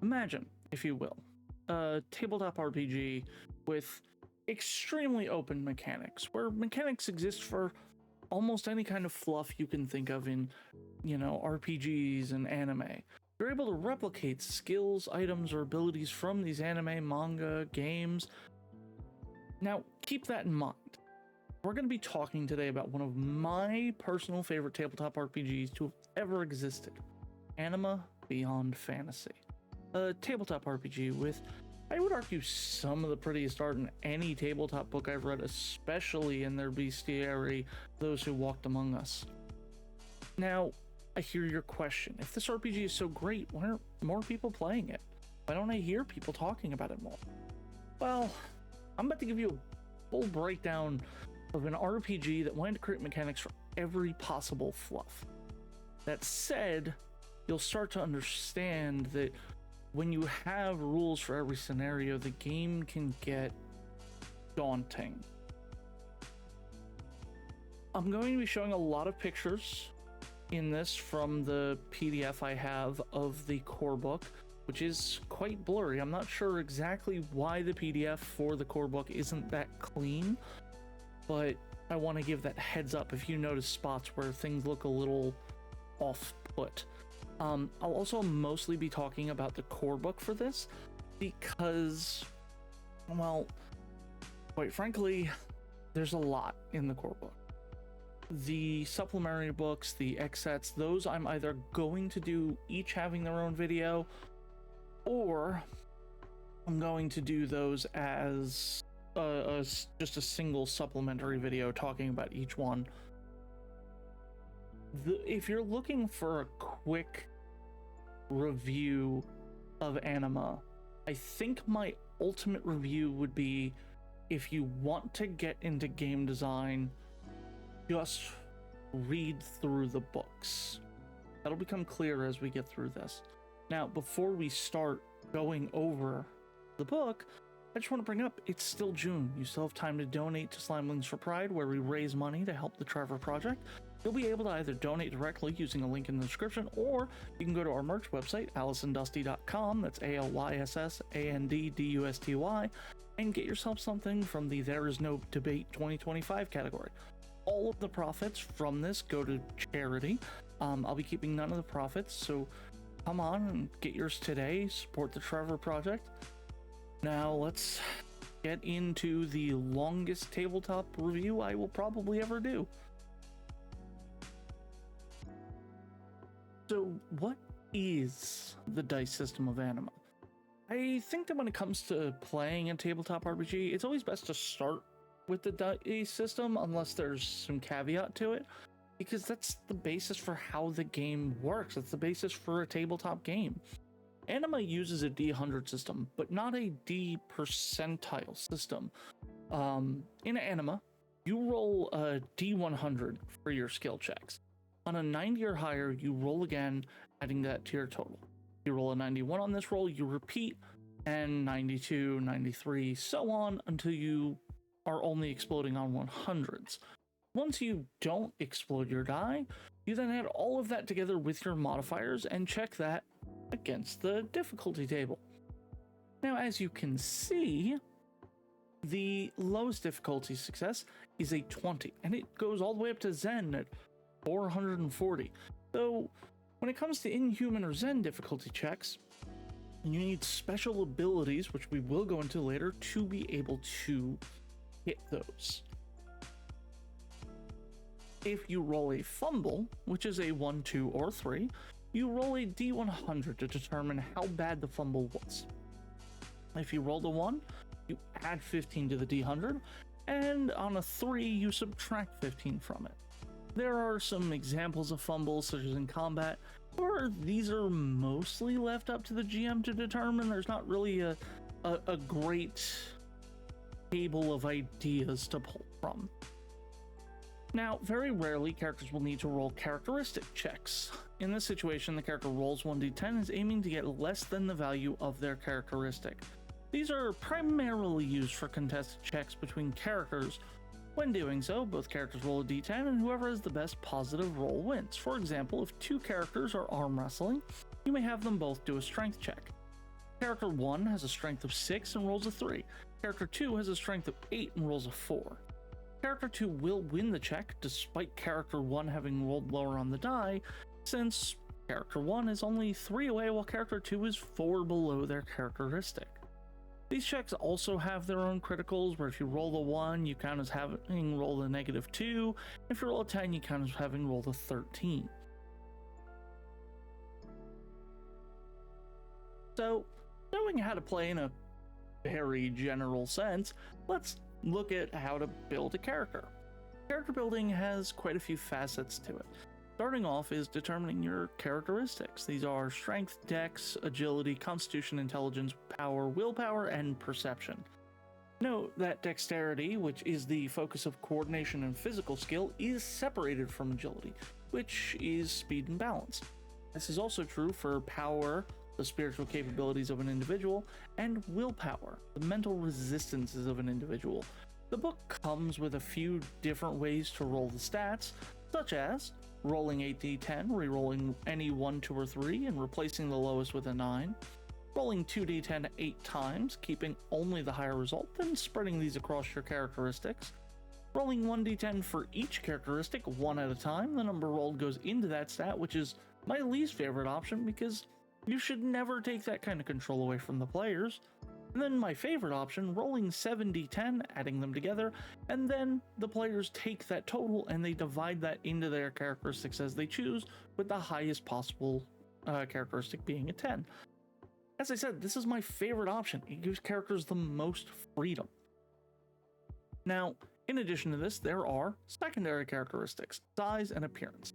Imagine, if you will, a tabletop RPG with extremely open mechanics, where mechanics exist for almost any kind of fluff you can think of in, RPGs and anime. You're able to replicate skills, items, or abilities from these anime, manga, games. Now, keep that in mind. We're going to be talking today about one of my personal favorite tabletop RPGs to have ever existed, Anima Beyond Fantasy. A tabletop RPG with, I would argue, some of the prettiest art in any tabletop book I've read, especially in their bestiary, Those Who Walked Among Us. Now, I hear your question. If this RPG is so great, why aren't more people playing it? Why don't I hear people talking about it more? Well, I'm about to give you a full breakdown of an RPG that wanted to create mechanics for every possible fluff. That said, you'll start to understand that when you have rules for every scenario, the game can get daunting. I'm going to be showing a lot of pictures in this from the PDF I have of the core book, which is quite blurry. I'm not sure exactly why the PDF for the core book isn't that clean, but I want to give that heads up if you notice spots where things look a little off-put. I'll also mostly be talking about the core book for this because, well, quite frankly, there's a lot in the core book. The supplementary books, the X-sets, those I'm either going to do each having their own video, or I'm going to do those as just a single supplementary video talking about each one. If you're looking for a quick review of Anima, I think my ultimate review would be, if you want to get into game design, just read through the books. That'll become clear as we get through this. Now, before we start going over the book, I just want to bring up, it's still June. You still have time to donate to Slimelings for Pride, where we raise money to help the Trevor Project. You'll be able to either donate directly using a link in the description, or you can go to our merch website, AlyssandDusty.com, that's ALYSSANDDUSTY, and get yourself something from the There Is No Debate 2025 category. All of the profits from this go to charity. I'll be keeping none of the profits, so come on and get yours today. Support the Trevor Project. Now let's get into the longest tabletop review I will probably ever do. So what is the dice system of Anima? I think that when it comes to playing a tabletop RPG, it's always best to start with the dice system, unless there's some caveat to it, because that's the basis for how the game works. It's the basis for a tabletop game. Anima uses a D100 system, but not a D percentile system. In Anima, you roll a D100 for your skill checks. On a 90 or higher, you roll again, adding that to your total. You roll a 91 on this roll, you repeat, and 92, 93, so on until you are only exploding on 100s. Once you don't explode your die, you then add all of that together with your modifiers and check that against the difficulty table. Now, as you can see, the lowest difficulty success is a 20, and it goes all the way up to Zen at 440. So when it comes to Inhuman or Zen difficulty checks, you need special abilities, which we will go into later, to be able to hit those. If you roll a fumble, which is a 1, 2, or 3, you roll a D100 to determine how bad the fumble was. If you rolled a 1, you add 15 to the D100, and on a 3, you subtract 15 from it. There are some examples of fumbles, such as in combat, where these are mostly left up to the GM to determine. There's not really a great table of ideas to pull from. Now, very rarely, characters will need to roll characteristic checks. In this situation, the character rolls 1d10 is aiming to get less than the value of their characteristic. These are primarily used for contested checks between characters. When doing so, both characters roll a d10, and whoever has the best positive roll wins. For example, if two characters are arm wrestling, you may have them both do a strength check. Character 1 has a strength of 6 and rolls a 3. Character 2 has a strength of 8 and rolls a 4. Character 2 will win the check despite Character 1 having rolled lower on the die, since Character 1 is only 3 away while Character 2 is 4 below their characteristic. These checks also have their own criticals, where if you roll the 1, you count as having rolled a -2. If you roll a 10, you count as having rolled a 13. So, knowing how to play in a very general sense, let's look at how to build a character. Character building has quite a few facets to it. Starting off is determining your characteristics. These are strength, dex, agility, constitution, intelligence, power, willpower, and perception. Note that dexterity, which is the focus of coordination and physical skill, is separated from agility, which is speed and balance. This is also true for power, the spiritual capabilities of an individual, and willpower, the mental resistances of an individual. The book comes with a few different ways to roll the stats, such as rolling 8d10, re-rolling any 1, 2, or 3, and replacing the lowest with a 9, rolling 2d10 8 times, keeping only the higher result, then spreading these across your characteristics, rolling 1d10 for each characteristic, one at a time. The number rolled goes into that stat, which is my least favorite option because you should never take that kind of control away from the players. And then my favorite option, rolling 7d10, adding them together, and then the players take that total and they divide that into their characteristics as they choose, with the highest possible characteristic being a 10. As I said, this is my favorite option. It gives characters the most freedom. Now, in addition to this, there are secondary characteristics, size and appearance.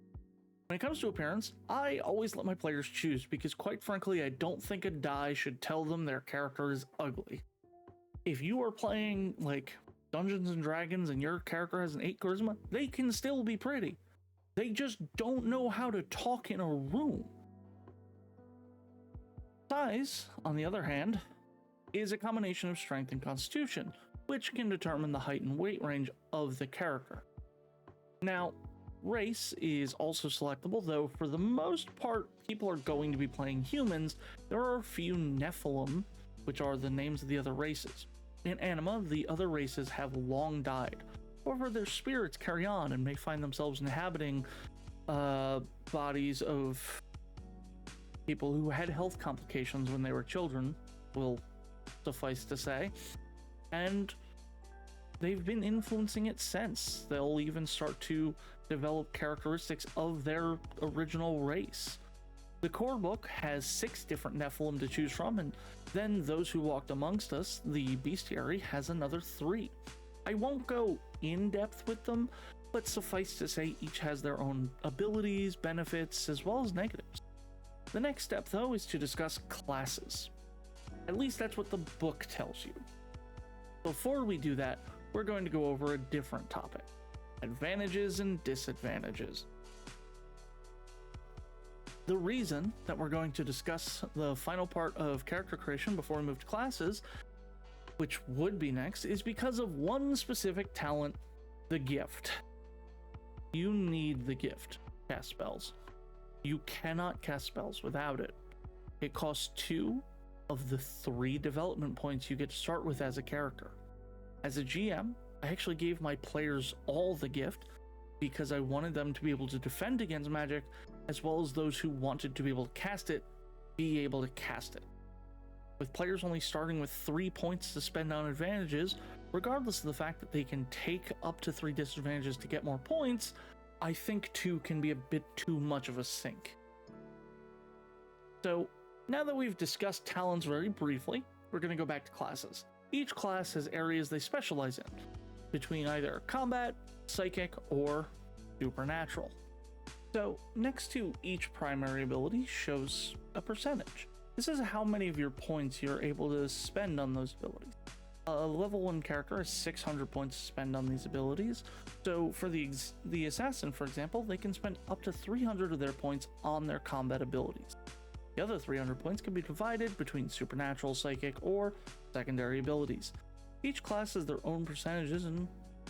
When it comes to appearance, I always let my players choose because, quite frankly, I don't think a die should tell them their character is ugly. If you are playing like Dungeons and Dragons and your character has an 8 charisma, they can still be pretty. They just don't know how to talk in a room. Size, on the other hand, is a combination of strength and constitution, which can determine the height and weight range of the character. Now, race is also selectable, though for the most part, people are going to be playing humans. There are a few Nephilim, which are the names of the other races. In Anima, the other races have long died. However, their spirits carry on and may find themselves inhabiting bodies of people who had health complications when they were children, will suffice to say. And they've been influencing it since. They'll even start to develop characteristics of their original race. The core book has 6 different Nephilim to choose from, and then those who walked amongst us, the bestiary, has another 3. I won't go in depth with them, but suffice to say each has their own abilities, benefits, as well as negatives. The next step, though, is to discuss classes. At least that's what the book tells you. Before we do that, we're going to go over a different topic: advantages and disadvantages. The reason that we're going to discuss the final part of character creation before we move to classes, which would be next, is because of one specific talent, the gift. You need the gift to cast spells. You cannot cast spells without it. It costs 2 of the 3 development points you get to start with as a character. As a GM, I actually gave my players all the gift because I wanted them to be able to defend against magic, as well as those who wanted to be able to cast it, be able to cast it. With players only starting with 3 points to spend on advantages, regardless of the fact that they can take up to 3 disadvantages to get more points, I think 2 can be a bit too much of a sink. So, now that we've discussed talents very briefly, we're going to go back to classes. Each class has areas they specialize in, between either combat, psychic, or supernatural. So, next to each primary ability shows a percentage. This is how many of your points you're able to spend on those abilities. A level 1 character has 600 points to spend on these abilities, so for the assassin, for example, they can spend up to 300 of their points on their combat abilities. The other 300 points can be divided between supernatural, psychic, or secondary abilities. Each class has their own percentages and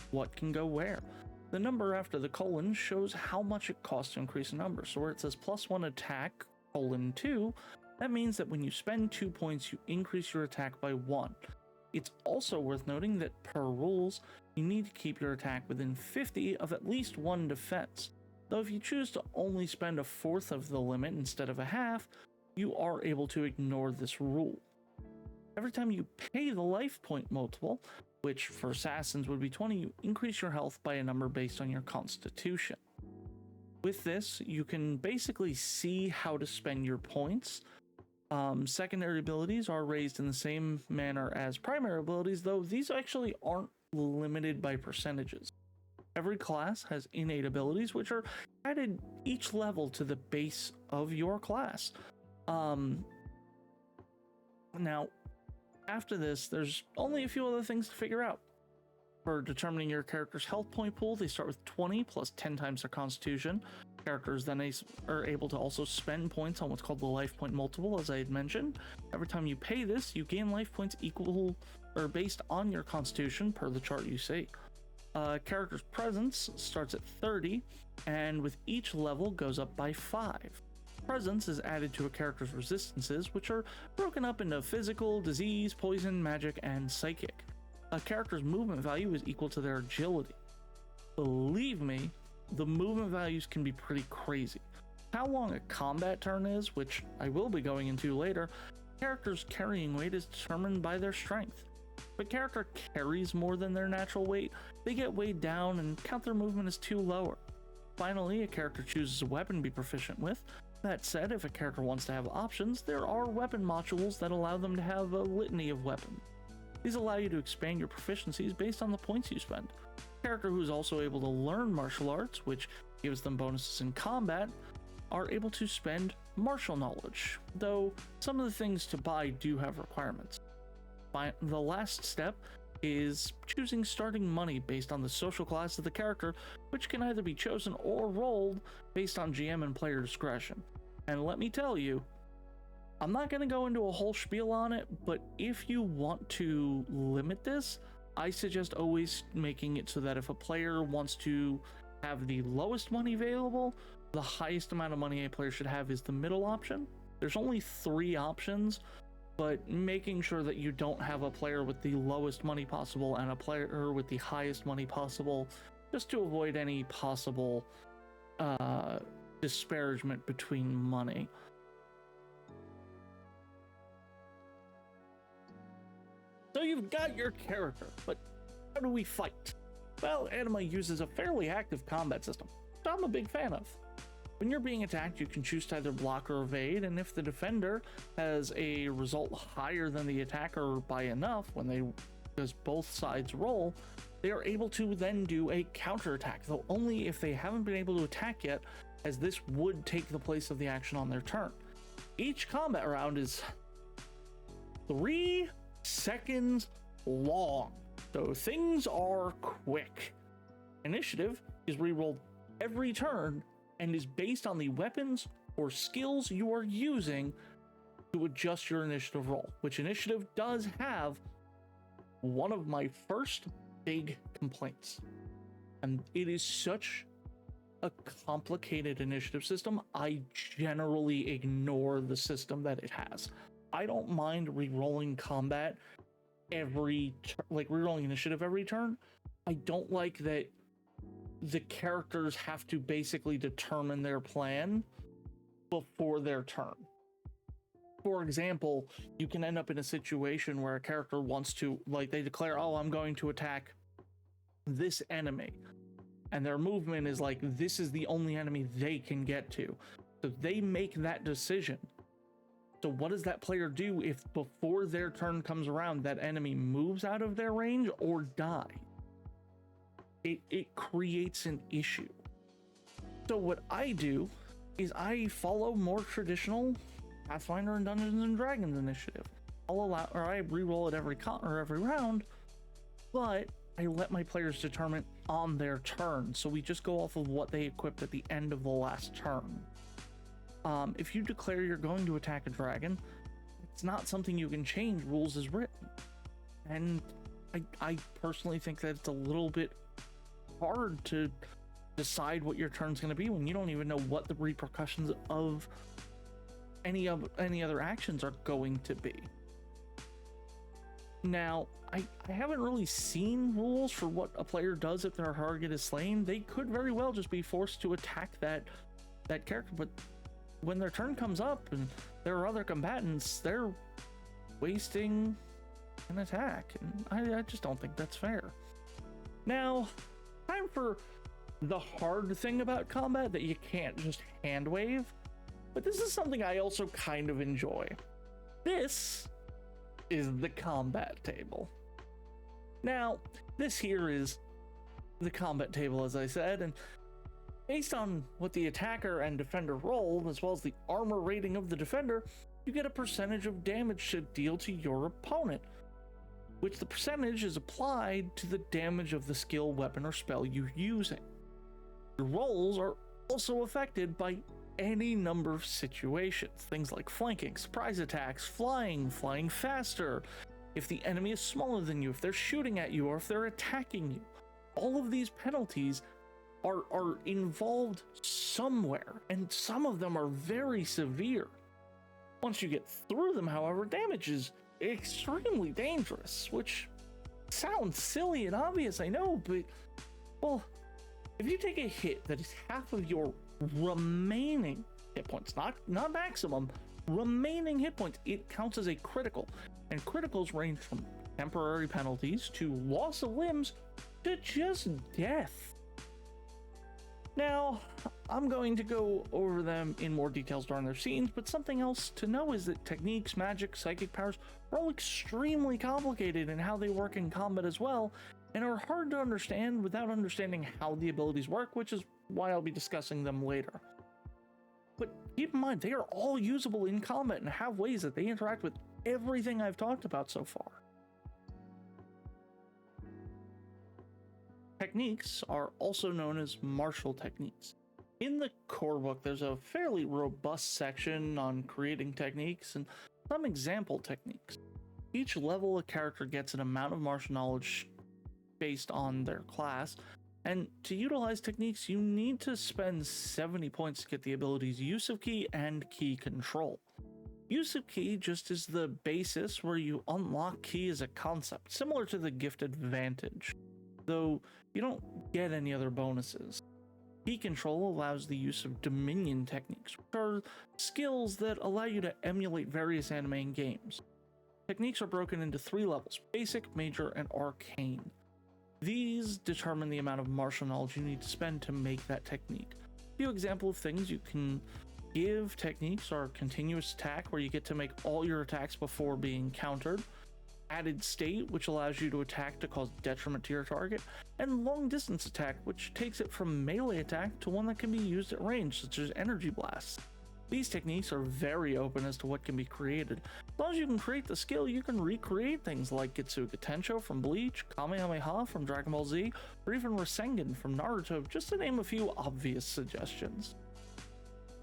what can go where. The number after the colon shows how much it costs to increase a number, so where it says +1 attack, (2), That means that when you spend 2 points, you increase your attack by 1. It's also worth noting that per rules, you need to keep your attack within 50 of at least 1 defense. Though if you choose to only spend a fourth of the limit instead of a half, you are able to ignore this rule. Every time you pay the life point multiple, which for assassins would be 20, you increase your health by a number based on your constitution. With this, you can basically see how to spend your points. Secondary abilities are raised in the same manner as primary abilities, though these actually aren't limited by percentages. Every class has innate abilities, which are added each level to the base of your class. Now, after this, there's only a few other things to figure out. For determining your character's health point pool, they start with 20 plus 10 times their constitution. Characters then are able to also spend points on what's called the life point multiple, as I had mentioned. Every time you pay this, you gain life points equal or based on your constitution per the chart you see. Character's presence starts at 30, and with each level goes up by 5. Presence is added to a character's resistances, which are broken up into physical, disease, poison, magic, and psychic. A character's movement value is equal to their agility. Believe me, the movement values can be pretty crazy. How long a combat turn is, which I will be going into later, characters' carrying weight is determined by their strength. If a character carries more than their natural weight, they get weighed down and count their movement as 2 lower. Finally, a character chooses a weapon to be proficient with. That said, if a character wants to have options, there are weapon modules that allow them to have a litany of weapons. These allow you to expand your proficiencies based on the points you spend. A character who is also able to learn martial arts, which gives them bonuses in combat, are able to spend martial knowledge, though some of the things to buy do have requirements. The last step is choosing starting money based on the social class of the character, which can either be chosen or rolled based on GM and player discretion. And let me tell you, I'm not going to go into a whole spiel on it, but if you want to limit this, I suggest always making it so that if a player wants to have the lowest money available, the highest amount of money a player should have is the middle option. There's only 3 options, but making sure that you don't have a player with the lowest money possible and a player with the highest money possible, just to avoid any possible disparagement between money. So you've got your character, but how do we fight? Well, Anima uses a fairly active combat system, which I'm a big fan of. When you're being attacked, you can choose to either block or evade, and if the defender has a result higher than the attacker by enough, because both sides roll, they are able to then do a counterattack, though only if they haven't been able to attack yet, as this would take the place of the action on their turn. Each combat round is 3 seconds long, so things are quick. Initiative is rerolled every turn and is based on the weapons or skills you are using to adjust your initiative roll, which initiative does have one of my first big complaints. And it is such a complicated initiative system, I generally ignore the system that it has. I don't mind re-rolling combat re-rolling initiative every turn. I don't like that the characters have to basically determine their plan before their turn. For example, you can end up in a situation where a character wants to, they declare, oh, I'm going to attack this enemy. And their movement is this is the only enemy they can get to. So they make that decision. So what does that player do if before their turn comes around, that enemy moves out of their range or die? It creates an issue. So what I do is I follow more traditional Pathfinder and Dungeons and Dragons initiative. I re-roll it every round, but I let my players determine on their turn. So we just go off of what they equipped at the end of the last turn. If you declare you're going to attack a dragon, it's not something you can change, rules as written. And I personally think that it's a little bit hard to decide what your turn's going to be when you don't even know what the repercussions of any other actions are going to be. Now, I haven't really seen rules for what a player does if their target is slain. They could very well just be forced to attack that character, but when their turn comes up and there are other combatants, they're wasting an attack, and I just don't think that's fair. Now, time for the hard thing about combat that you can't just hand wave, but this is something I also kind of enjoy. This is the combat table. Now, this here is the combat table, as I said, and based on what the attacker and defender roll, as well as the armor rating of the defender, you get a percentage of damage to deal to your opponent, which the percentage is applied to the damage of the skill, weapon, or spell you're using. Your rolls are also affected by any number of situations, things like flanking, surprise attacks, flying faster, if the enemy is smaller than you, if they're shooting at you, or if they're attacking you. All of these penalties are involved somewhere, and some of them are very severe. Once you get through them, however, damage is extremely dangerous, which sounds silly and obvious, I know, but, well, if you take a hit that is half of your remaining hit points, not maximum, remaining hit points, it counts as a critical, and criticals range from temporary penalties to loss of limbs to just death. Now, I'm going to go over them in more details during their scenes, but something else to know is that techniques, magic, psychic powers are all extremely complicated in how they work in combat as well, and are hard to understand without understanding how the abilities work, which is why I'll be discussing them later. But keep in mind, they are all usable in combat and have ways that they interact with everything I've talked about so far. Techniques are also known as martial techniques. In the core book, there's a fairly robust section on creating techniques and some example techniques. Each level a character gets an amount of martial knowledge based on their class, and to utilize techniques, you need to spend 70 points to get the abilities Use of Ki and Ki Control. Use of Ki just is the basis where you unlock Ki as a concept, similar to the Gifted Vantage, though you don't get any other bonuses. Ki Control allows the use of Dominion techniques, which are skills that allow you to emulate various anime and games. Techniques are broken into 3 levels: basic, major, and arcane. These determine the amount of martial knowledge you need to spend to make that technique. A few examples of things you can give techniques are continuous attack, where you get to make all your attacks before being countered, added state, which allows you to attack to cause detriment to your target, and long distance attack, which takes it from melee attack to one that can be used at range, such as energy blasts. These techniques are very open as to what can be created. As long as you can create the skill, you can recreate things like Getsuga Tensho from Bleach, Kamehameha from Dragon Ball Z, or even Rasengan from Naruto, just to name a few obvious suggestions.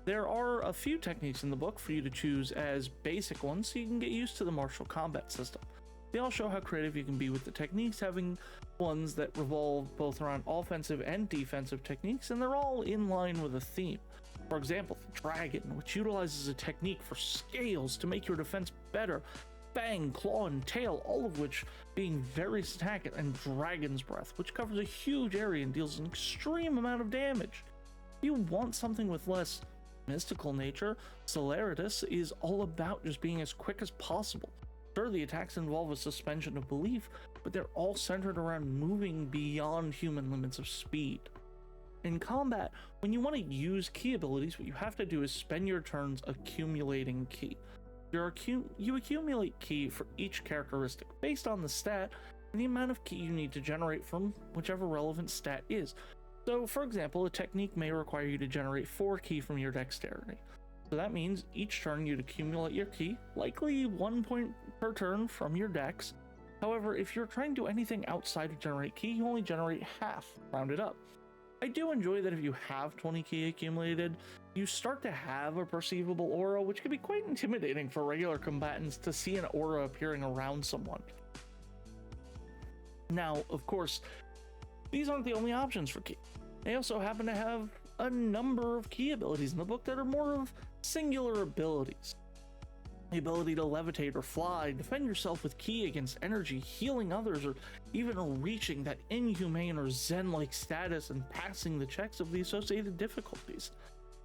There are a few techniques in the book for you to choose as basic ones so you can get used to the martial combat system. They all show how creative you can be with the techniques, having ones that revolve both around offensive and defensive techniques, and they're all in line with a theme. For example, the Dragon, which utilizes a technique for scales to make your defense better, Fang, Claw, and Tail, all of which being various attack, and Dragon's Breath, which covers a huge area and deals an extreme amount of damage. If you want something with less mystical nature, Celeritas is all about just being as quick as possible. Sure, the attacks involve a suspension of belief, but they're all centered around moving beyond human limits of speed. In combat, when you want to use Ki abilities, what you have to do is spend your turns accumulating Ki. You accumulate Ki for each characteristic based on the stat and the amount of Ki you need to generate from whichever relevant stat is. So, for example, a technique may require you to generate 4 Ki from your dexterity. So that means each turn you'd accumulate your Ki, likely 1 point per turn from your dex. However, if you're trying to do anything outside of generate Ki, you only generate half, rounded up. I do enjoy that if you have 20 Ki accumulated, you start to have a perceivable aura, which can be quite intimidating for regular combatants to see an aura appearing around someone. Now, of course, these aren't the only options for Ki. They also happen to have a number of Ki abilities in the book that are more of singular abilities. The ability to levitate or fly, defend yourself with ki against energy, healing others, or even reaching that inhumane or zen-like status and passing the checks of the associated difficulties.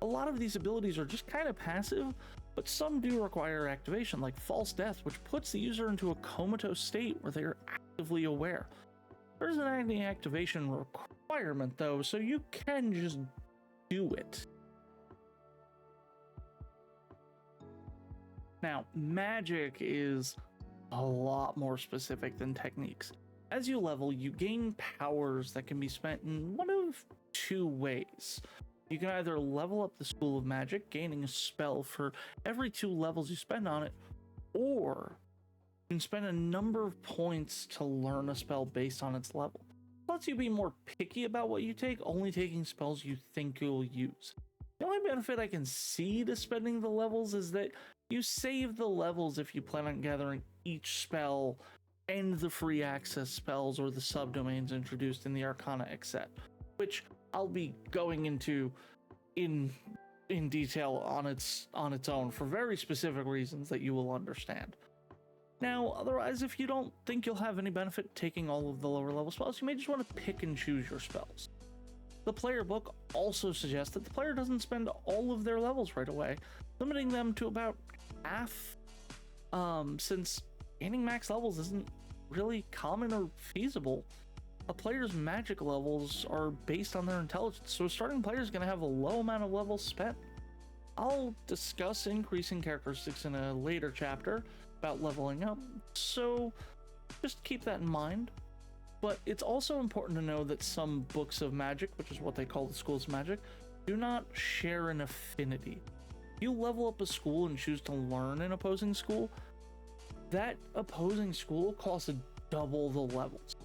A lot of these abilities are just kind of passive, but some do require activation, like False Death, which puts the user into a comatose state where they are actively aware. There's an activation requirement though, so you can just do it. Now, magic is a lot more specific than techniques. As you level, you gain powers that can be spent in one of two ways. You can either level up the School of Magic, gaining a spell for every 2 levels you spend on it, or you can spend a number of points to learn a spell based on its level. It lets you be more picky about what you take, only taking spells you think you'll use. The only benefit I can see to spending the levels is that you save the levels if you plan on gathering each spell and the free access spells or the subdomains introduced in the Arcana X set, which I'll be going into in detail on its own for very specific reasons that you will understand. Now, otherwise, if you don't think you'll have any benefit taking all of the lower level spells, you may just want to pick and choose your spells. The player book also suggests that the player doesn't spend all of their levels right away, limiting them to about half, since gaining max levels isn't really common or feasible. A player's magic levels are based on their intelligence, so a starting player is going to have a low amount of levels spent. I'll discuss increasing characteristics in a later chapter about leveling up, so just keep that in mind. But it's also important to know that some books of magic, which is what they call the schools of magic, do not share an affinity. If you level up a school and choose to learn an opposing school, that opposing school costs double the levels.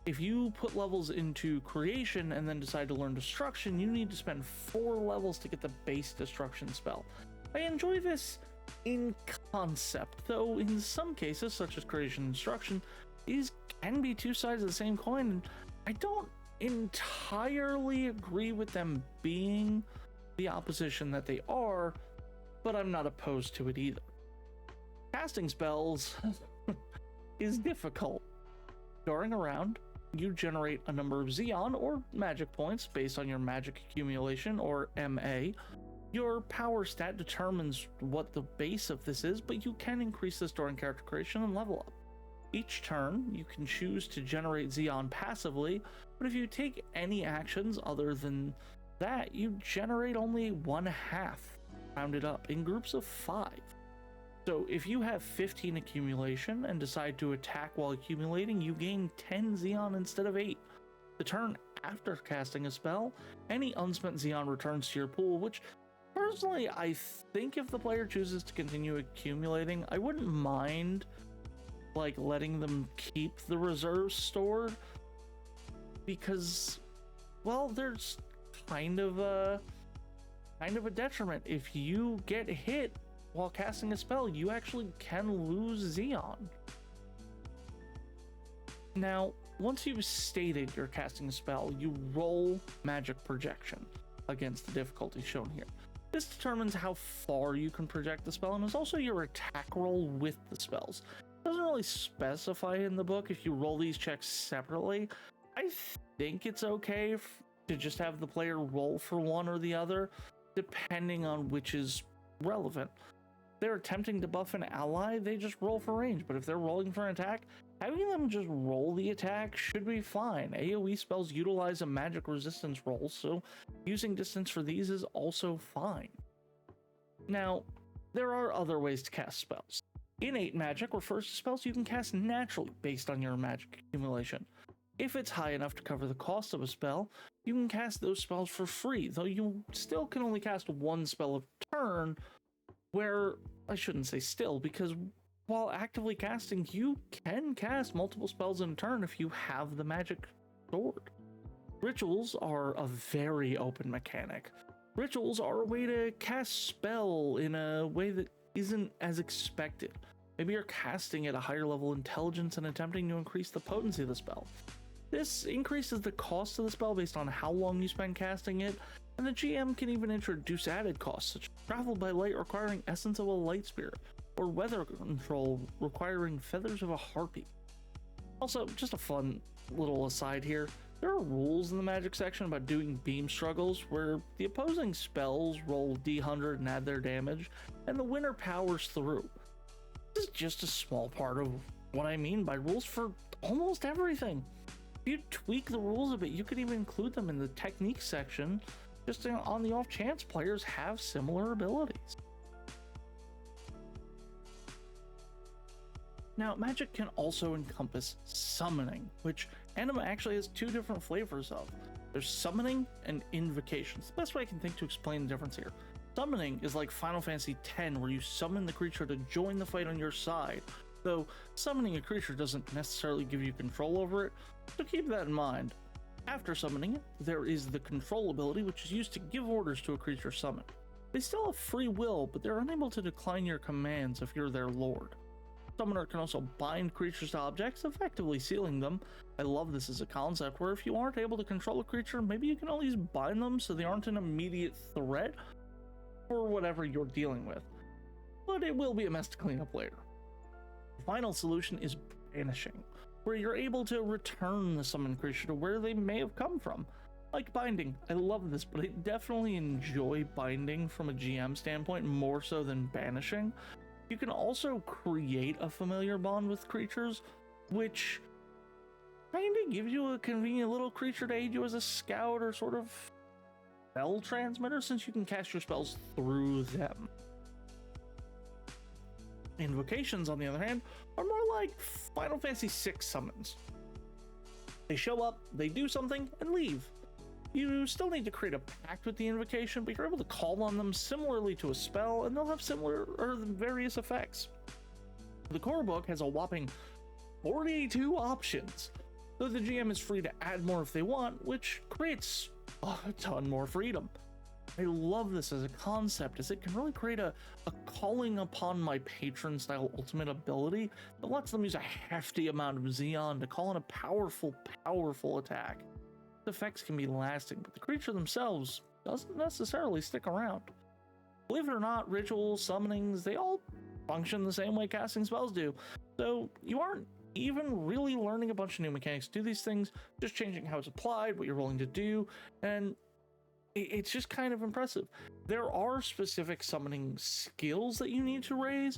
If you put levels into creation and then decide to learn destruction, you need to spend 4 levels to get the base destruction spell. I enjoy this in concept, though in some cases, such as creation and destruction, these can be 2 sides of the same coin, and I don't entirely agree with them being the opposition that they are, but I'm not opposed to it either. Casting spells is difficult. During a round, you generate a number of Xeon or magic points based on your magic accumulation, or MA. Your power stat determines what the base of this is, but you can increase this during character creation and level up. Each turn, you can choose to generate Xeon passively, but if you take any actions other than that, you generate only 1/2, rounded up, in groups of 5. So if you have 15 accumulation and decide to attack while accumulating, you gain 10 Xeon instead of 8. The turn after casting a spell, any unspent Xeon returns to your pool, which personally I think if the player chooses to continue accumulating, I wouldn't mind like letting them keep the reserves stored, because, well, there's kind of a detriment. If you get hit while casting a spell, you actually can lose Xeon. Now, once you've stated you're casting a spell, you roll magic projection against the difficulty shown here. This determines how far you can project the spell and is also your attack roll with the spells. It doesn't really specify in the book if you roll these checks separately. I think it's okay to just have the player roll for one or the other, depending on which is relevant. If they're attempting to buff an ally, they just roll for range, but if they're rolling for an attack, having them just roll the attack should be fine. AoE spells utilize a magic resistance roll, so using distance for these is also fine. Now, there are other ways to cast spells. Innate magic refers to spells you can cast naturally based on your magic accumulation. If it's high enough to cover the cost of a spell, you can cast those spells for free, though you still can only cast 1 spell a turn, where, I shouldn't say still, because while actively casting, you can cast multiple spells in a turn if you have the magic stored. Rituals are a very open mechanic. Rituals are a way to cast spell in a way that isn't as expected. Maybe you're casting at a higher level intelligence and attempting to increase the potency of the spell. This increases the cost of the spell based on how long you spend casting it, And the GM can even introduce added costs, such as travel by light requiring essence of a light spirit, or weather control requiring feathers of a harpy. Also, just a fun little aside here, there are rules in the magic section about doing beam struggles where the opposing spells roll d100 and add their damage, and the winner powers through. This is just a small part of what I mean by rules for almost everything. If you tweak the rules a bit, you could even include them in the technique section, just on the off chance players have similar abilities. Now, magic can also encompass summoning, which Anima actually has two different flavors of. There's summoning and invocations. The best way I can think to explain the difference here. Summoning is like Final Fantasy X, where you summon the creature to join the fight on your side, though summoning a creature doesn't necessarily give you control over it, so keep that in mind. After summoning it, there is the control ability, which is used to give orders to a creature summoned. They still have free will, but they're unable to decline your commands if you're their lord. Summoner can also bind creatures to objects, effectively sealing them. I love this as a concept where if you aren't able to control a creature, maybe you can at least bind them so they aren't an immediate threat for whatever you're dealing with. But it will be a mess to clean up later. The final solution is banishing, where you're able to return the summoned creature to where they may have come from. Like binding, I love this, but I definitely enjoy binding from a GM standpoint more so than banishing. You can also create a familiar bond with creatures, which kind of gives you a convenient little creature to aid you as a scout or sort of spell transmitter, since you can cast your spells through them. Invocations, on the other hand, are more like Final Fantasy VI summons. They show up, they do something, and leave. You still need to create a pact with the invocation, but you're able to call on them similarly to a spell, and they'll have similar or various effects. The core book has a whopping 42 options, though the GM is free to add more if they want, which creates a ton more freedom. I love this as a concept, as it can really create a calling upon my patron style ultimate ability that lets them use a hefty amount of Xeon to call in a powerful attack. The effects can be lasting, but the creature themselves doesn't necessarily stick around. Believe it or not, rituals, summonings, they all function the same way casting spells do, so you aren't even really learning a bunch of new mechanics to do these things, just changing how it's applied, what you're willing to do, and it's just kind of impressive. There are specific summoning skills that you need to raise,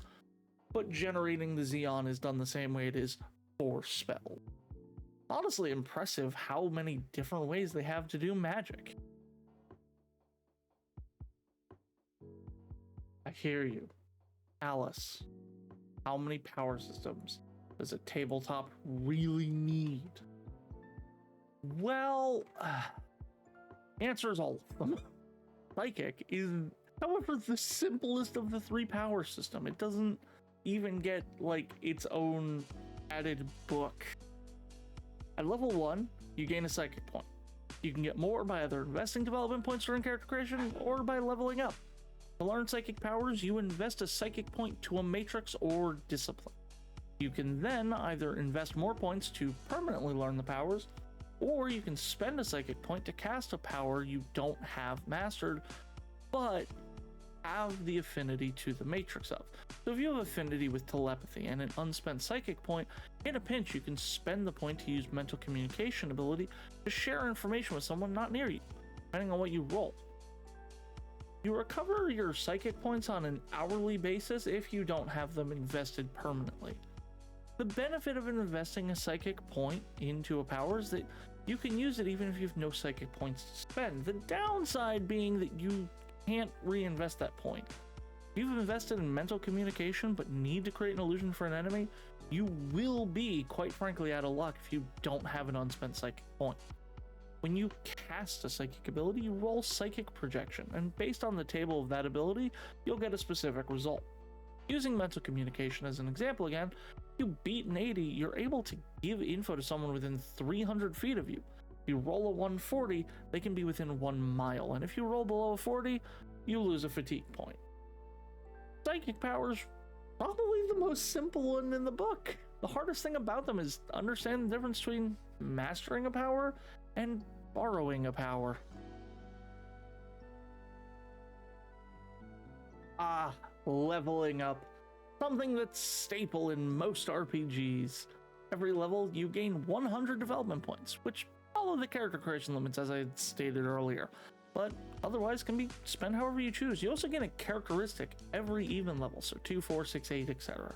but generating the Xeon is done the same way it is for spell. Honestly impressive how many different ways they have to do magic. I hear you. Alyss, how many power systems does a tabletop really need? Well, the answer is all of them. Psychic is, however, the simplest of the three power system. It doesn't even get like its own added book. At level 1, you gain a psychic point. You can get more by either investing development points during character creation or by leveling up. To learn psychic powers, you invest a psychic point to a matrix or discipline. You can then either invest more points to permanently learn the powers, or you can spend a psychic point to cast a power you don't have mastered, but have the affinity to the matrix of. So if you have affinity with telepathy and an unspent psychic point, in a pinch you can spend the point to use mental communication ability to share information with someone not near you, depending on what you roll. You recover your psychic points on an hourly basis if you don't have them invested permanently. The benefit of investing a psychic point into a power is that you can use it even if you have no psychic points to spend. The downside being that you can't reinvest that point. If you've invested in mental communication but need to create an illusion for an enemy, you will be, quite frankly, out of luck if you don't have an unspent psychic point. When you cast a psychic ability, you roll psychic projection, and based on the table of that ability, you'll get a specific result. Using mental communication as an example again, if you beat an 80, you're able to give info to someone within 300 feet of you. If you roll a 140, they can be within 1 mile, and if you roll below a 40, you lose a fatigue point. Psychic powers, probably the most simple one in the book. The hardest thing about them is understanding the difference between mastering a power and borrowing a power. Leveling up. Something that's staple in most RPGs. Every level, you gain 100 development points, which follow the character creation limits as I had stated earlier, but otherwise can be spent however you choose. You also get a characteristic every even level, so 2, 4, 6, 8, etc.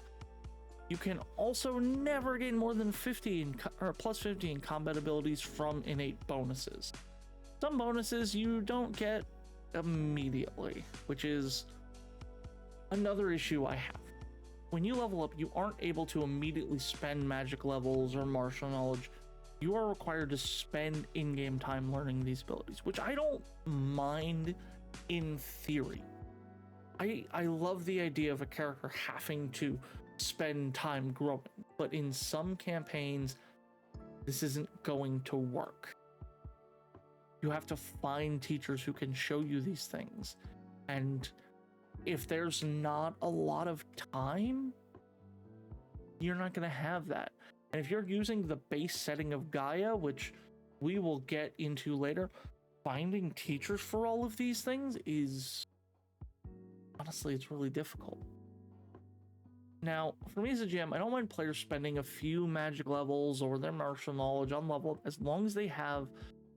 You can also never gain more than 50 or plus 50 in combat abilities from innate bonuses. Some bonuses you don't get immediately, which is another issue I have. When you level up, you aren't able to immediately spend magic levels or martial knowledge. You are required to spend in-game time learning these abilities, which I don't mind in theory. I love the idea of a character having to spend time growing, but in some campaigns, this isn't going to work. You have to find teachers who can show you these things, and if there's not a lot of time, you're not going to have that. And if you're using the base setting of Gaia, which we will get into later, finding teachers for all of these things is, honestly, it's really difficult. Now, for me as a GM, I don't mind players spending a few magic levels or their martial knowledge on level up as long as they have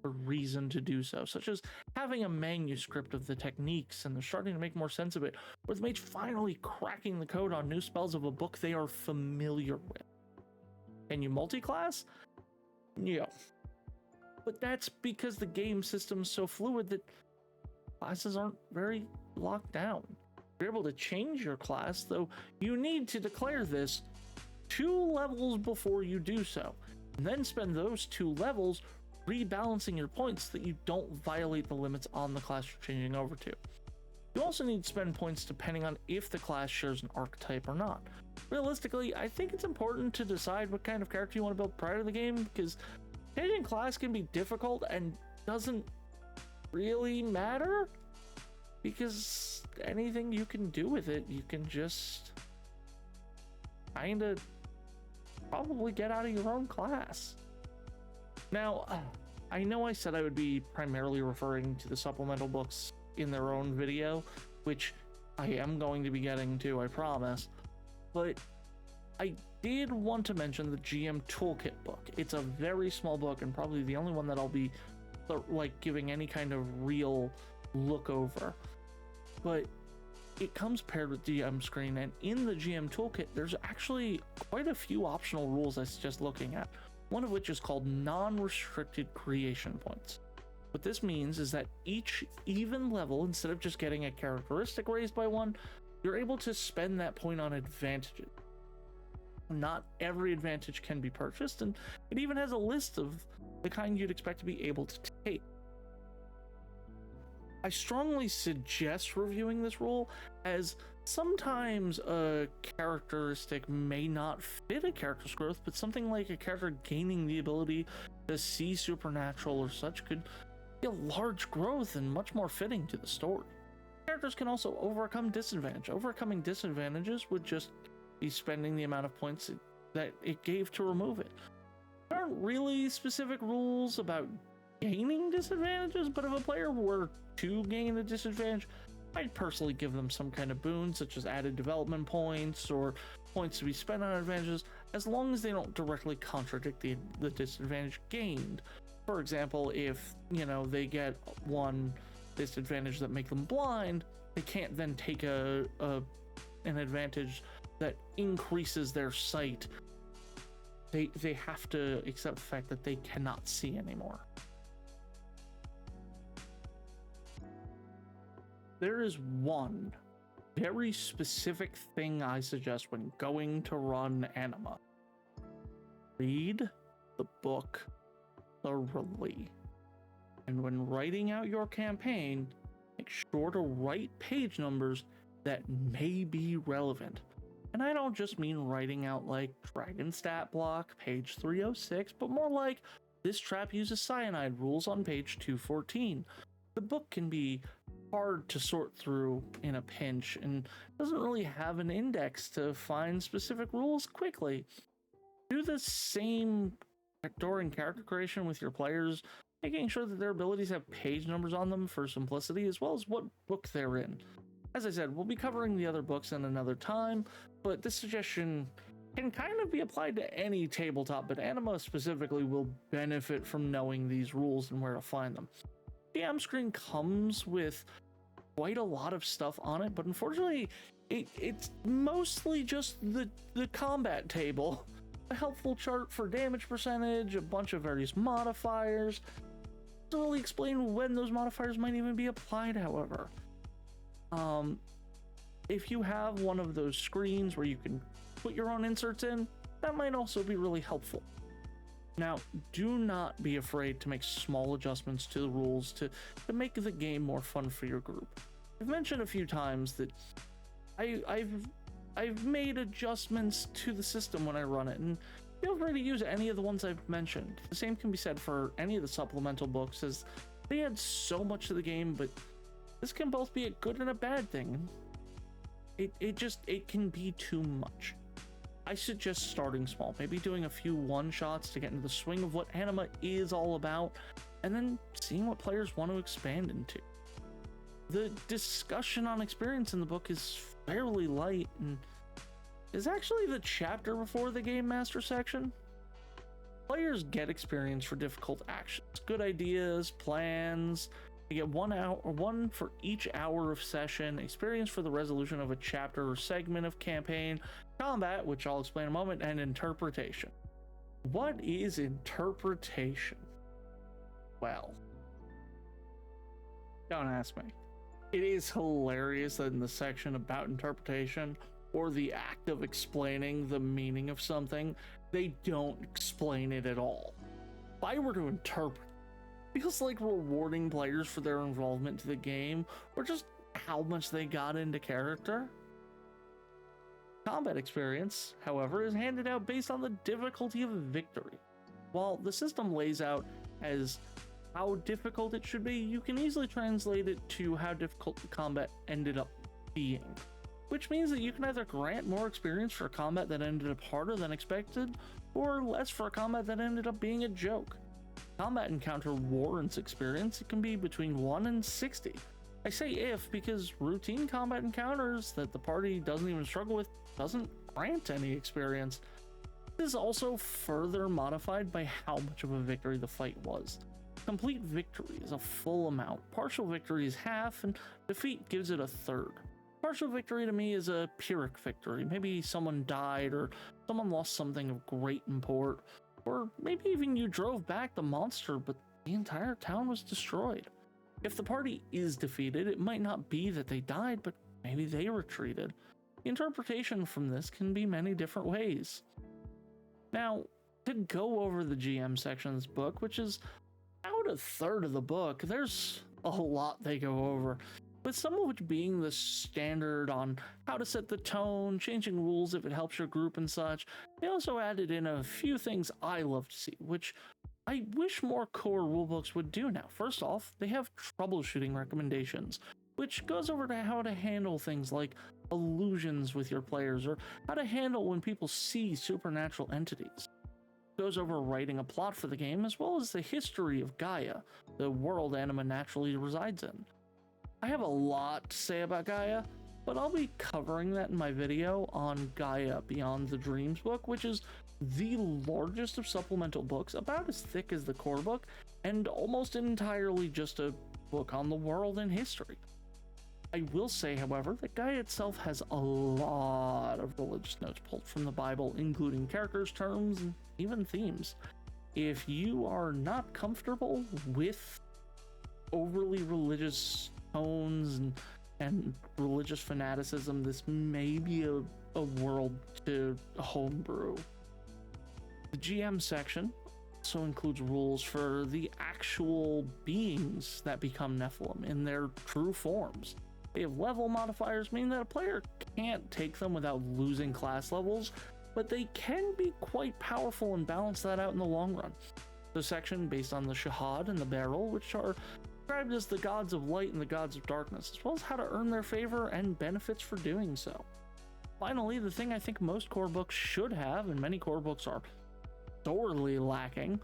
a reason to do so, such as having a manuscript of the techniques and they're starting to make more sense of it, or the mage finally cracking the code on new spells of a book they are familiar with. Can you multi-class? Yeah. But that's because the game system's so fluid that classes aren't very locked down. You're able to change your class, though you need to declare this 2 levels before you do so, and then spend those 2 levels rebalancing your points so that you don't violate the limits on the class you're changing over to. You also need to spend points depending on if the class shares an archetype or not. Realistically, I think it's important to decide what kind of character you want to build prior to the game, because changing class can be difficult and doesn't really matter, because anything you can do with it, you can just kind of probably get out of your own class. Now, I know I said I would be primarily referring to the supplemental books in their own video, which I am going to be getting to, I promise, but I did want to mention the GM Toolkit book. It's a very small book and probably the only one that I'll be like giving any kind of real look over, but it comes paired with GM Screen, and in the GM Toolkit there's actually quite a few optional rules I suggest looking at, one of which is called non-restricted creation points. What this means is that each even level, instead of just getting a characteristic raised by 1, you're able to spend that point on advantages. Not every advantage can be purchased, and it even has a list of the kind you'd expect to be able to take. I strongly suggest reviewing this rule, as sometimes a characteristic may not fit a character's growth, but something like a character gaining the ability to see supernatural or such could be a large growth and much more fitting to the story. Characters can also overcome disadvantage. Overcoming disadvantages would just be spending the amount of points that it gave to remove it. There aren't really specific rules about gaining disadvantages, but if a player were to gain a disadvantage, I'd personally give them some kind of boon, such as added development points or points to be spent on advantages, as long as they don't directly contradict the disadvantage gained. For example, if, they get one disadvantage that make them blind, they can't then take an advantage that increases their sight. They have to accept the fact that they cannot see anymore. There is one very specific thing I suggest when going to run Anima. Read the book thoroughly. And when writing out your campaign, make sure to write page numbers that may be relevant. And I don't just mean writing out like Dragon Stat Block, page 306, but more like this trap uses cyanide rules on page 214. The book can be hard to sort through in a pinch and doesn't really have an index to find specific rules quickly. Do the same during character creation with your players, making sure that their abilities have page numbers on them for simplicity, as well as what book they're in. As I said, we'll be covering the other books in another time, but this suggestion can kind of be applied to any tabletop, but Anima specifically will benefit from knowing these rules and where to find them. DM screen comes with quite a lot of stuff on it, but unfortunately, it's mostly just the combat table. A helpful chart for damage percentage, a bunch of various modifiers. Doesn't really explain when those modifiers might even be applied, however. If you have one of those screens where you can put your own inserts in, that might also be really helpful. Now, do not be afraid to make small adjustments to the rules to make the game more fun for your group. I've mentioned a few times that I've made adjustments to the system when I run it, and feel free to use any of the ones I've mentioned. The same can be said for any of the supplemental books, as they add so much to the game, but this can both be a good and a bad thing. It can be too much. I suggest starting small, maybe doing a few one-shots to get into the swing of what Anima is all about, and then seeing what players want to expand into. The discussion on experience in the book is fairly light, and is actually the chapter before the Game Master section. Players get experience for difficult actions, good ideas, plans. You get 1 hour, one for each hour of session, experience for the resolution of a chapter or segment of campaign, combat, which I'll explain in a moment, and interpretation. What is interpretation? Well, don't ask me. It is hilarious that in the section about interpretation, or the act of explaining the meaning of something, they don't explain it at all. If I were to interpret, it feels like rewarding players for their involvement to the game, or just how much they got into character. Combat experience, however, is handed out based on the difficulty of a victory. While the system lays out as how difficult it should be, you can easily translate it to how difficult the combat ended up being. Which means that you can either grant more experience for a combat that ended up harder than expected, or less for a combat that ended up being a joke. Combat encounter warrants experience. It can be between 1 and 60. I say if because routine combat encounters that the party doesn't even struggle with doesn't grant any experience. This is also further modified by how much of a victory the fight was. Complete victory is a full amount, partial victory is half, and defeat gives it a third. Partial victory to me is a Pyrrhic victory. Maybe someone died, or someone lost something of great import, or maybe even you drove back the monster, but the entire town was destroyed. If the party is defeated, it might not be that they died, but maybe they retreated. The interpretation from this can be many different ways. Now, to go over the GM section of this book, which is about a third of the book, there's a lot they go over, with some of which being the standard on how to set the tone, changing rules if it helps your group and such. They also added in a few things I love to see, which I wish more core rulebooks would do now. First off, they have troubleshooting recommendations, which goes over to how to handle things like illusions with your players, or how to handle when people see supernatural entities. It goes over writing a plot for the game, as well as the history of Gaia, the world Anima naturally resides in. I have a lot to say about Gaia, but I'll be covering that in my video on Gaia Beyond the Dreams book, which is the largest of supplemental books, about as thick as the core book, and almost entirely just a book on the world and history. I will say, however, that Gaia itself has a lot of religious notes pulled from the Bible, including characters, terms, and even themes. If you are not comfortable with overly religious tones and religious fanaticism, this may be a world to homebrew. The GM section also includes rules for the actual beings that become Nephilim in their true forms. They have level modifiers, meaning that a player can't take them without losing class levels, but they can be quite powerful and balance that out in the long run. The section based on the Shahad and the Beryl, which are described as the gods of light and the gods of darkness, as well as how to earn their favor and benefits for doing so. Finally, the thing I think most core books should have, and many core books are sorely lacking,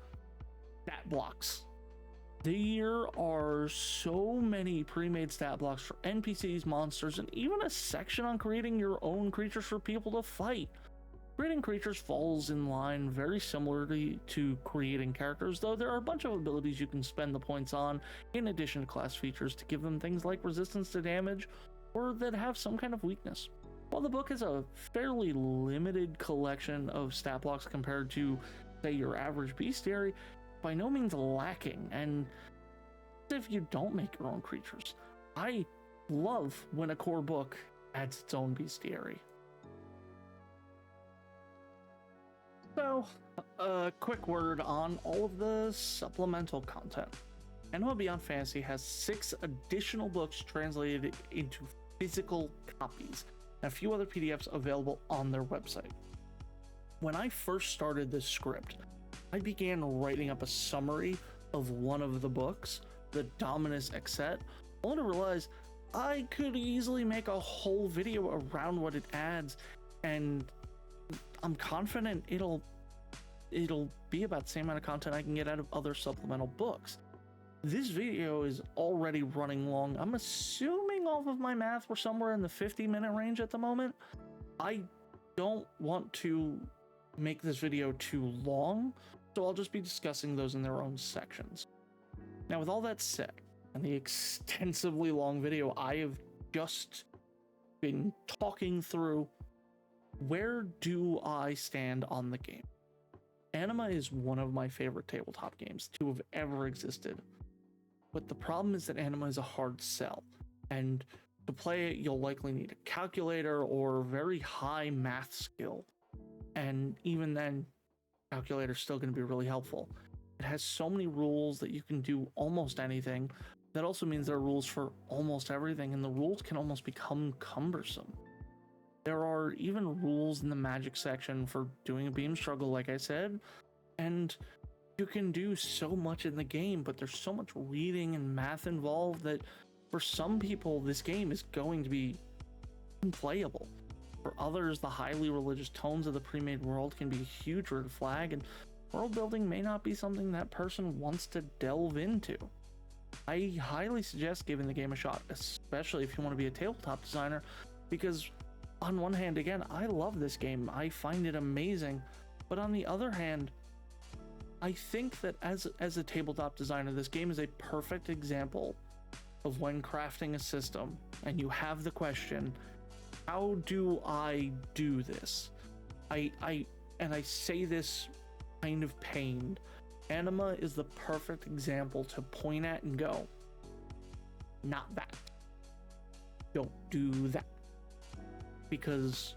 stat blocks. There are so many pre-made stat blocks for NPCs, monsters, and even a section on creating your own creatures for people to fight. Creating creatures falls in line very similarly to creating characters, though there are a bunch of abilities you can spend the points on in addition to class features to give them things like resistance to damage or that have some kind of weakness. While the book has a fairly limited collection of stat blocks compared to, say, your average bestiary, by no means lacking, and if you don't make your own creatures. I love when a core book adds its own bestiary. So, a quick word on all of the supplemental content. Anima Beyond Fantasy has 6 additional books translated into physical copies, and a few other PDFs available on their website. When I first started this script, I began writing up a summary of one of the books, the Dominus Exet, only to realize I could easily make a whole video around what it adds, and I'm confident it'll be about the same amount of content I can get out of other supplemental books. This video is already running long. I'm assuming off of my math we're somewhere in the 50-minute range at the moment. I don't want to make this video too long, so I'll just be discussing those in their own sections. Now, with all that said, and the extensively long video I have just been talking through, where do I stand on the game? Anima is one of my favorite tabletop games to have ever existed. But the problem is that Anima is a hard sell, and to play it, you'll likely need a calculator or very high math skill. And even then, calculator's still going to be really helpful. It has so many rules that you can do almost anything. That also means there are rules for almost everything, and the rules can almost become cumbersome. There are even rules in the magic section for doing a beam struggle, like I said, and you can do so much in the game, but there's so much reading and math involved that for some people, this game is going to be unplayable. For others, the highly religious tones of the pre-made world can be a huge red flag, and world building may not be something that person wants to delve into. I highly suggest giving the game a shot, especially if you want to be a tabletop designer, because on one hand, again, I love this game. I find it amazing, but on the other hand, I think that as a tabletop designer, this game is a perfect example of when crafting a system and you have the question, how do I do this? I say this kind of pained. Anima is the perfect example to point at and go, not that. Don't do that. Because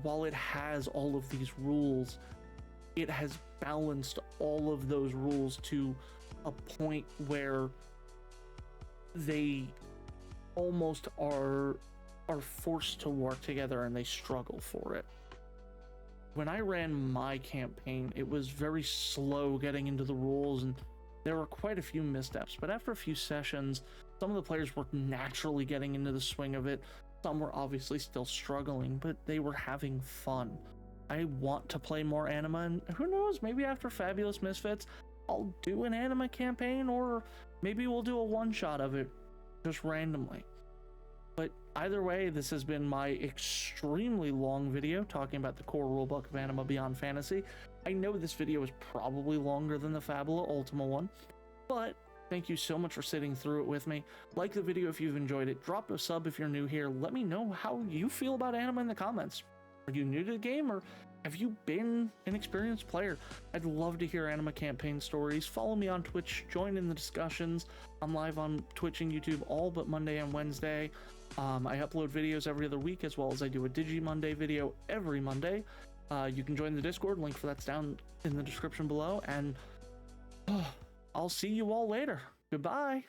while it has all of these rules, it has balanced all of those rules to a point where they almost are forced to work together and they struggle for it. When I ran my campaign, it was very slow getting into the rules and there were quite a few missteps, but after a few sessions, some of the players were naturally getting into the swing of it. Some were obviously still struggling, but they were having fun. I want to play more Anima, and who knows, maybe after Fabulous Misfits, I'll do an Anima campaign, or maybe we'll do a one-shot of it, just randomly. But either way, this has been my extremely long video talking about the core rulebook of Anima Beyond Fantasy. I know this video is probably longer than the Fabula Ultima one, but thank you so much for sitting through it with me. Like the video if you've enjoyed it. Drop a sub if you're new here. Let me know how you feel about Anima in the comments. Are you new to the game, or have you been an experienced player? I'd love to hear Anima campaign stories. Follow me on Twitch. Join in the discussions. I'm live on Twitch and YouTube all but Monday and Wednesday. I upload videos every other week, as well as I do a Digi Monday video every Monday. You can join the Discord. Link for that's down in the description below. And I'll see you all later. Goodbye.